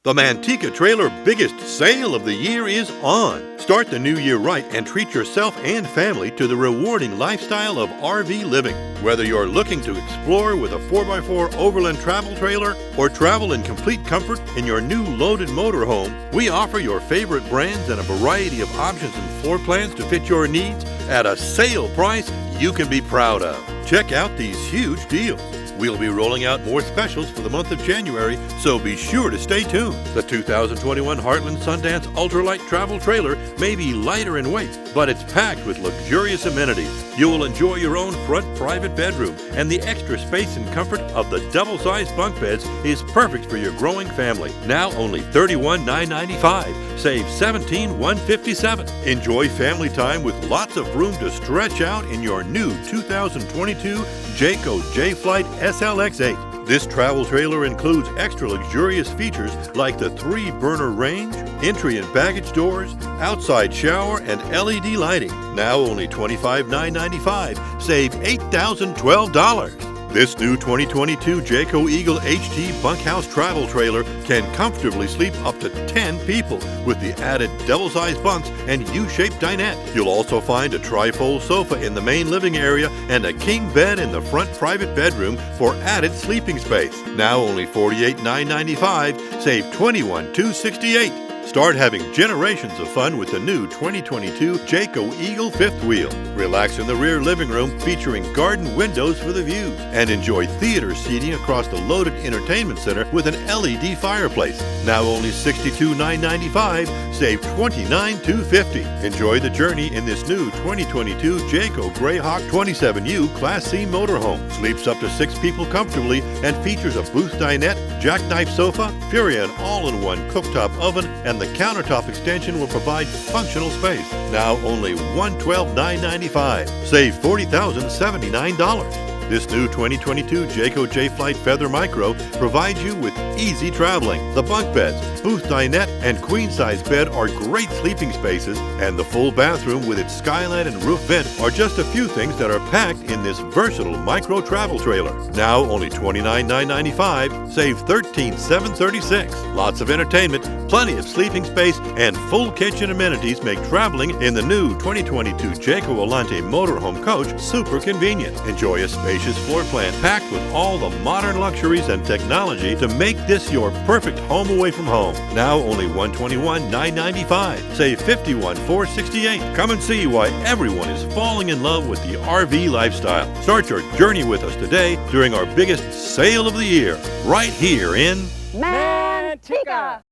The Manteca Trailer biggest sale of the year is on. Start the new year right and treat yourself and family to the rewarding lifestyle of RV living. Whether you're looking to explore with a 4x4 overland travel trailer or travel in complete comfort in your new loaded motorhome, we offer your favorite brands and a variety of options and floor plans to fit your needs at a sale price you can be proud of. Check out these huge deals. We'll be rolling out more specials for the month of January, so be sure to stay tuned. The 2021 Heartland Sundance Ultralight Travel Trailer may be lighter in weight, but it's packed with luxurious amenities. You will enjoy your own front private bedroom, and the extra space and comfort of the double-sized bunk beds is perfect for your growing family. Now only $31,995. Save $17,157. Enjoy family time with lots of room to stretch out in your new 2022 Jayco J-Flight SLX8. This travel trailer includes extra luxurious features like the 3-burner range, entry and baggage doors, outside shower, and LED lighting. Now only $25,995. Save $8,012. This new 2022 Jayco Eagle HT bunkhouse travel trailer can comfortably sleep up to 10 people with the added double-sized bunks and U-shaped dinette. You'll also find a trifold sofa in the main living area and a king bed in the front private bedroom for added sleeping space. Now only $48,995. Save $21,268. Start having generations of fun with the new 2022 Jayco Eagle fifth wheel. Relax in the rear living room featuring garden windows for the views, and enjoy theater seating across the loaded entertainment center with an LED fireplace. Now only $62,995. Save $29,250. Enjoy the journey in this new 2022 Jayco Greyhawk 27U Class C motorhome. Sleeps up to 6 people comfortably and features a booth dinette, jackknife sofa, Furion all-in-one cooktop oven, and the countertop extension will provide functional space. Now only $112,995. Save $40,079. This new 2022 Jayco J-Flight Feather Micro provides you with easy traveling. The bunk beds, booth dinette, and queen-size bed are great sleeping spaces, and the full bathroom with its skylight and roof vent are just a few things that are packed in this versatile micro travel trailer. Now only $29,995. Save $13,736. Lots of entertainment, plenty of sleeping space, and full kitchen amenities make traveling in the new 2022 Jayco Alante motorhome coach super convenient. Enjoy a spacious floor plan packed with all the modern luxuries and technology to make this your perfect home away from home. Now only $121,995. Save $51,468. Come and see why everyone is falling in love with the RV lifestyle. Start your journey with us today during our biggest sale of the year, right here in Manteca.